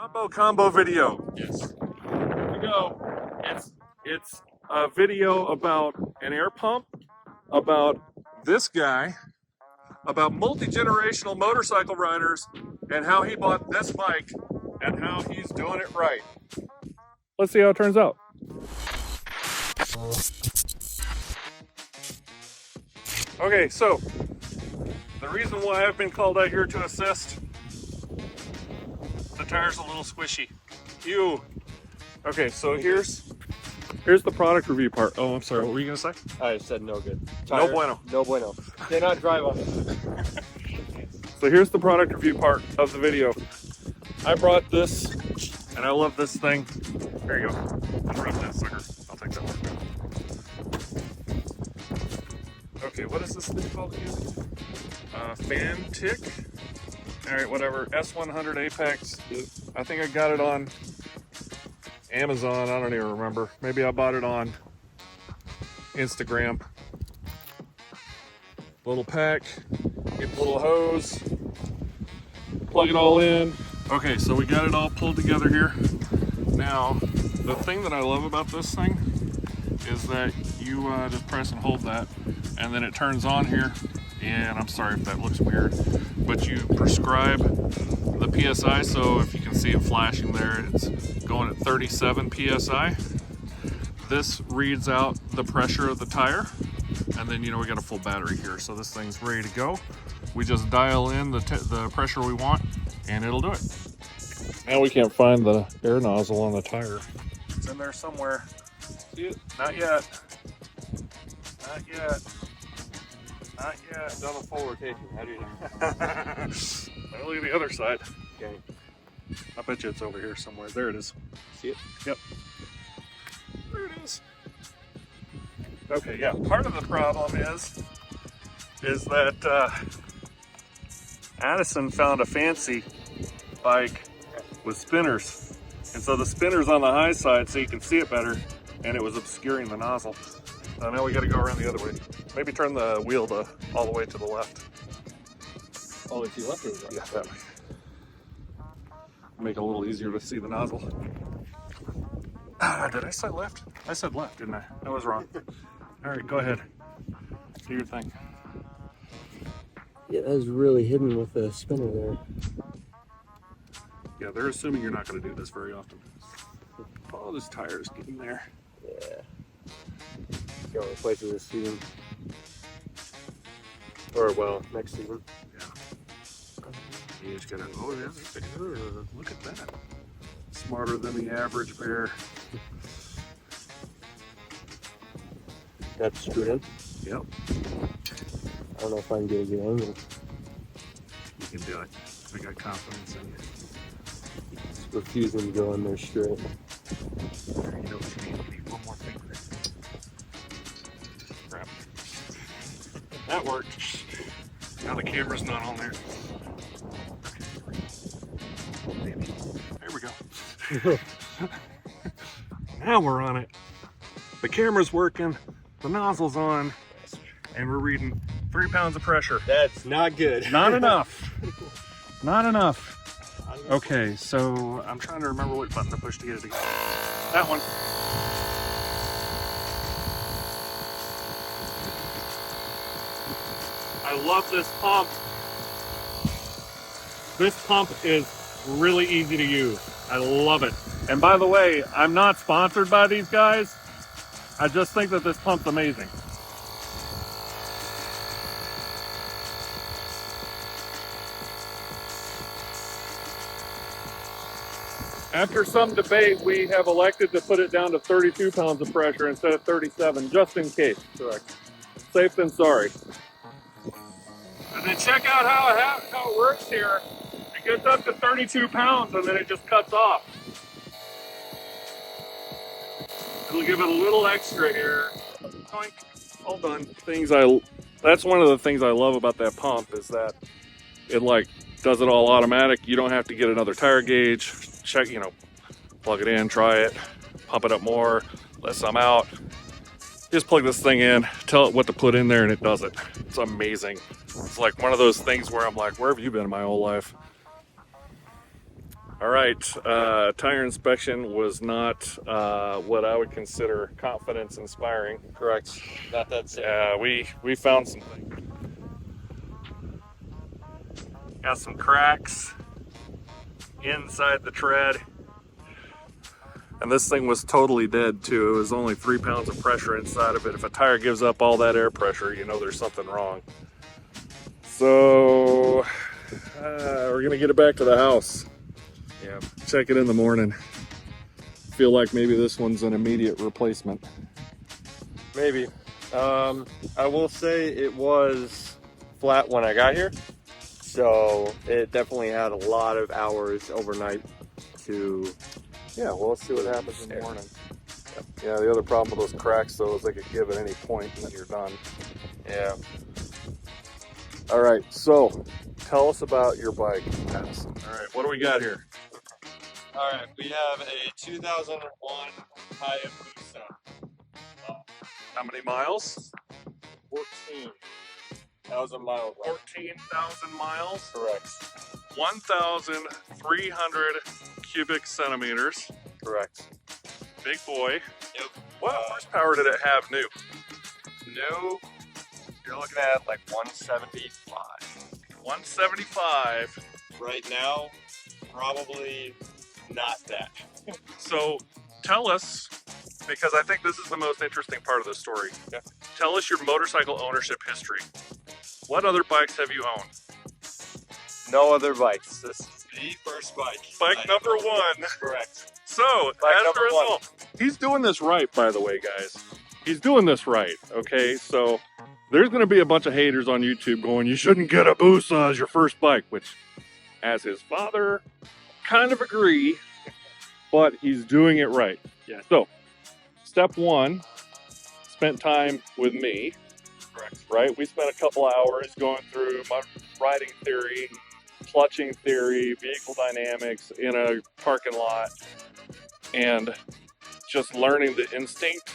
Combo video. Yes. Here we go. It's a video about an air pump, about this guy, about multi-generational motorcycle riders, and how he bought this bike and how he's doing it right. Let's see how it turns out. Okay, so the reason why I've been called out here to assist, the tire's a little squishy. Ew. Okay, so here's the product review part. Oh, I'm sorry, what were you gonna say? I said no good. Tire, no bueno. No bueno. They not drive on it. So here's the product review part of the video. I brought this, and I love this thing. There you go. Drop that sucker. I'll take that one. Okay, what is this thing called again? Fan tick. All right, whatever. S100 Apex. I think I got it on Amazon. I don't even remember. Maybe I bought it on Instagram. Little pack. Get a little hose. Plug it all in. Okay, so we got it all pulled together here. Now, the thing that I love about this thing is that you just press and hold that, and then it turns on here. And I'm sorry if that looks weird, but you prescribe the PSI, so if you can see it flashing there, it's going at 37 PSI. This reads out the pressure of the tire, and then, you know, we got a full battery here, so this thing's ready to go. We just dial in the pressure we want, and it'll do it. Now we can't find the air nozzle on the tire. It's in there somewhere. See it? Not yet. Not yet. Not yet. Done a full rotation. How do you know? Now look at the other side. Okay. I bet you it's over here somewhere. There it is. See it? Yep. There it is. Okay, yeah. Part of the problem is that Addison found a fancy bike with spinners. And so the spinner's on the high side so you can see it better, and it was obscuring the nozzle. So now we got to go around the other way. Maybe turn the wheel all the way to the left. All the way to the left or the right? Yeah, that way. Make it a little easier to see the nozzle. Did I say left? I said left, didn't I? I was wrong. All right, go ahead. Do your thing. Yeah, that was really hidden with the spinner there. Yeah, they're assuming you're not going to do this very often. Oh, this tire is getting there. Yeah. Go replace it this season. Or, well, next season. Yeah. You just gotta, oh, look at that. Smarter than the average bear. That's screwed in? Yep. I don't know if I can get a good angle. You can do it. I got confidence in you. It's refusing to go in there straight. There, you know what you need one more thing. Crap. That worked. Now the camera's not on there. There we go. Now we're on it. The camera's working, the nozzle's on, and we're reading 3 pounds of pressure. That's not good. Not enough. Not enough. Okay, so I'm trying to remember what button to push to get it again. That one. I love this pump. This pump is really easy to use. I love it. And by the way, I'm not sponsored by these guys. I just think that this pump's amazing. After some debate, we have elected to put it down to 32 pounds of pressure instead of 37, just in case. Correct. Safe than sorry. And then check out how it works here. It gets up to 32 pounds and then it just cuts off. It'll give it a little extra here. Toink. All done. That's one of the things I love about that pump is that it like does it all automatic. You don't have to get another tire gauge, check, you know, plug it in, try it, pump it up more, let some out. Just plug this thing in, tell it what to put in there, and it does it. It's amazing. It's like one of those things where I'm like, where have you been my whole life? All right, tire inspection was not what I would consider confidence inspiring. Correct. Not that safe. We found some things. Got some cracks inside the tread. And this thing was totally dead too. It was only 3 pounds of pressure inside of it. If a tire gives up all that air pressure, you know there's something wrong. So we're gonna get it back to the house. Yeah. Check it in the morning. Feel like maybe this one's an immediate replacement. Maybe. I will say it was flat when I got here, so it definitely had a lot of hours overnight to. Yeah, well, let's see what happens in the morning. Yeah, the other problem with those cracks, though, is they could give at any point and then you're done. Yeah. All right, so tell us about your bike, Addison. All right, what do we got here? All right, we have a 2001 Hayabusa. How many miles? 14,000 miles. 14,000 miles. Correct. 1,300 cubic centimeters. Correct. Big boy. Yep. What horsepower did it have new? New, you're looking at like 175. 175. Right now, probably not that. So tell us, because I think this is the most interesting part of the story. Yeah. Tell us your motorcycle ownership history. What other bikes have you owned? No other bikes. This is the first bike. Bike number one. Correct. So, Bike as number a result, he's doing this right, by the way, guys. He's doing this right, okay? So, there's going to be a bunch of haters on YouTube going, you shouldn't get a Busa as your first bike, which, as his father, kind of agree, but he's doing it right. Yeah. So, step one, spent time with me. Correct. Right? We spent a couple hours going through my riding theory, clutching theory, vehicle dynamics in a parking lot, and just learning the instinct,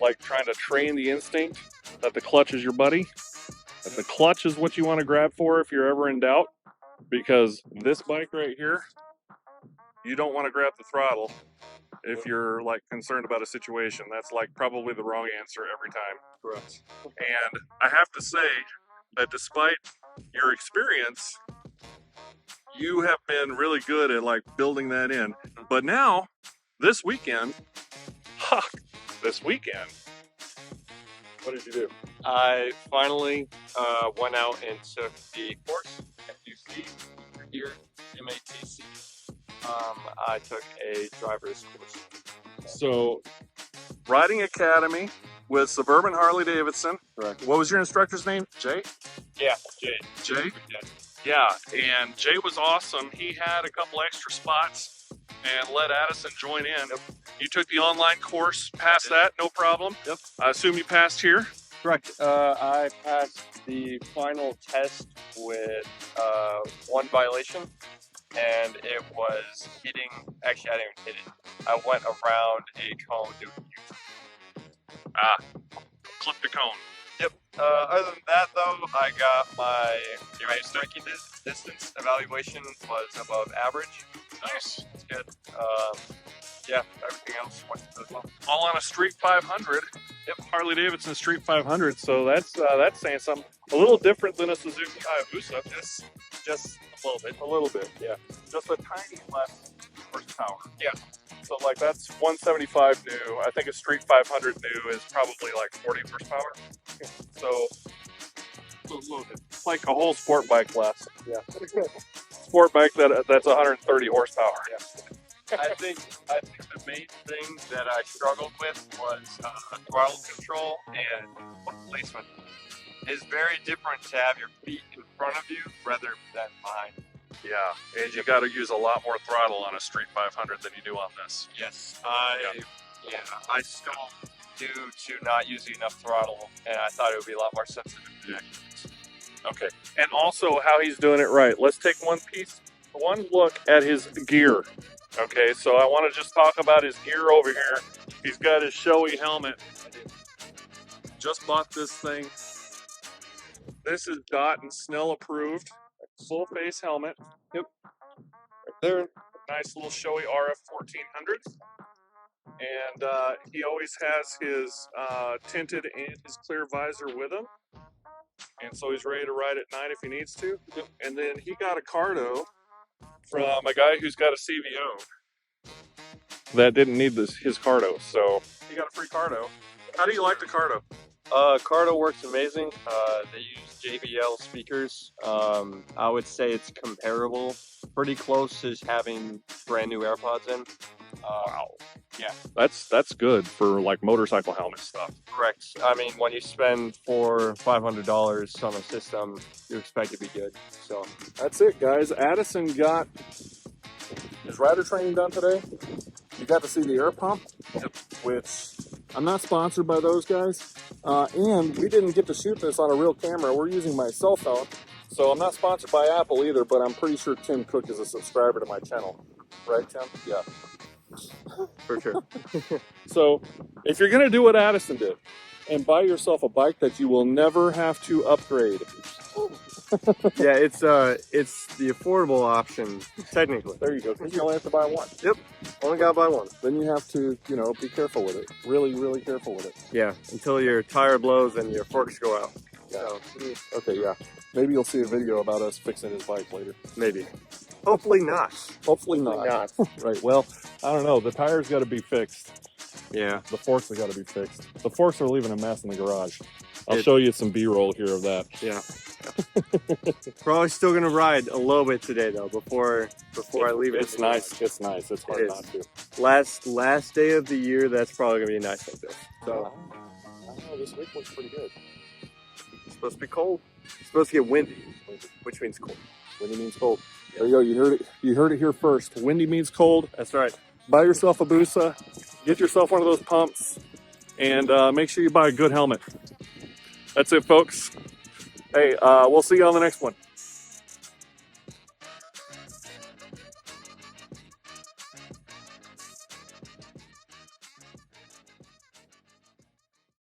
like trying to train the instinct that the clutch is your buddy, that the clutch is what you want to grab for if you're ever in doubt, because this bike right here, you don't want to grab the throttle if you're like concerned about a situation. That's like probably the wrong answer every time. Correct. And I have to say that despite your experience, you have been really good at like building that in. But now, this weekend, what did you do? I finally went out and took the course at UC here, MATC. I took a driver's course. So, Riding Academy with Suburban Harley-Davidson. Correct. What was your instructor's name? Jay? Yeah, Jay. Jay? Yeah. Yeah, and Jay was awesome. He had a couple extra spots and let Addison join in. Yep. You took the online course, passed that, no problem. Yep. I assume you passed here? Correct. I passed the final test with one violation, and it was hitting. Actually, I didn't even hit it. I went around a cone doing Clip the cone. Yep. Other than that, though, I got my striking distance evaluation was above average. Nice. It's good. Yeah, everything else went good well. All on a Street 500. Yep, Harley-Davidson Street 500. So that's saying something. A little different than a Suzuki Hayabusa. Just a little bit. A little bit, yeah. Just a tiny less horsepower. Yeah. So like that's 175 new. I think a Street 500 new is probably like 40 horsepower. So it's like a whole sport bike less. Yeah. Sport bike that's 130 horsepower. Yeah. I think the main thing that I struggled with was throttle control and foot placement. It's very different to have your feet in front of you rather than behind. Yeah, and you got to use a lot more throttle on a Street 500 than you do on this. Yes, I still due to not using enough throttle, and I thought it would be a lot more sensitive to accidents. Okay, and also how he's doing it right. Let's take one look at his gear. Okay, so I want to just talk about his gear over here. He's got his showy helmet. Just bought this thing. This is Dot and Snell approved. Full face helmet. Yep. Right there. nice little showy RF 1400. And he always has his tinted and his clear visor with him. And so he's ready to ride at night if he needs to. And then he got a cardo from a guy who's got a CVO that didn't need his cardo. So he got a free cardo. How do you like the cardo? Cardo works amazing. They use JBL speakers. I would say it's comparable, pretty close to having brand new AirPods in. Wow. Yeah. That's good for like motorcycle helmet stuff. Correct. I mean, when you spend $400-500 on a system, you expect it to be good. So That's it, guys. Addison got his rider training done today. You got to see the air pump, which I'm not sponsored by those guys. And we didn't get to shoot this on a real camera. We're using my cell phone. So I'm not sponsored by Apple either, but I'm pretty sure Tim Cook is a subscriber to my channel. Right, Tim? Yeah. for sure. So if you're going to do what Addison did and buy yourself a bike that you will never have to upgrade. Yeah, it's the affordable option technically. There you go. Because you only have to buy one. Yep. Only gotta buy one. Then you have to, be careful with it. Really, really careful with it. Yeah, until your tire blows and your forks go out. Yeah. Okay, yeah. Maybe you'll see a video about us fixing his bike later. Maybe. Hopefully not. Hopefully not. Right, well, I don't know. The tires got to be fixed. Yeah. The forks have got to be fixed. The forks are leaving a mess in the garage. I'll show you some B-roll here of that. Yeah. Probably still gonna ride a little bit today though before I leave it. It's nice. It's nice. It's hard not to. Last day of the year, that's probably gonna be nice like this. So I don't know. This week looks pretty good. it's supposed to be cold. It's supposed to get windy, which means cold. Windy means cold. There you go. You heard it. You heard it here first. Windy means cold. That's right. Buy yourself a Busa. Get yourself one of those pumps, and make sure you buy a good helmet. That's it, folks. Hey, we'll see you on the next one.